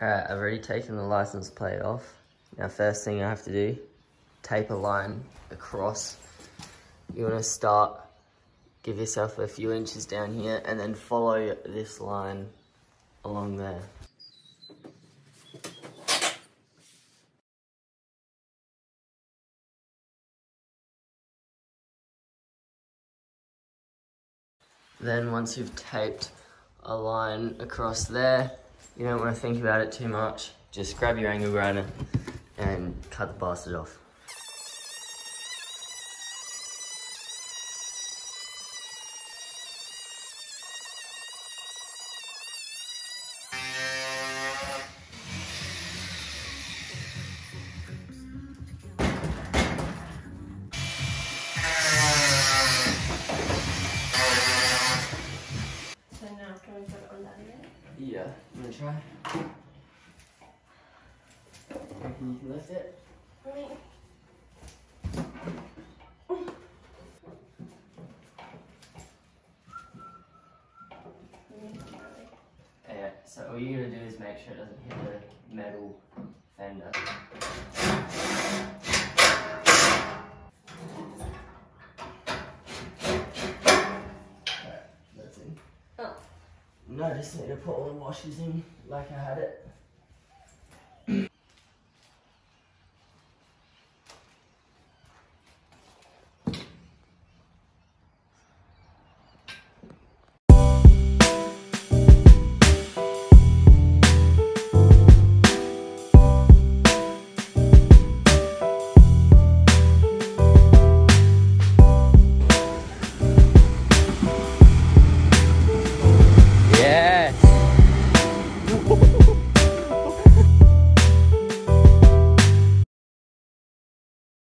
Alright, I've already taken the license plate off. Now first thing I have to do, tape a line across. You want to start, give yourself a few inches down here and then follow this line along there. Then once you've taped a line across there, you don't want to think about it too much. Just grab your angle grinder and cut the bastard off. Yeah, you wanna try? Reckon you can lift it? Yeah, so all you're gonna do is make sure it doesn't hit the metal fender. Alright, that's in. Oh. No, just need to put all the washers in like I had it.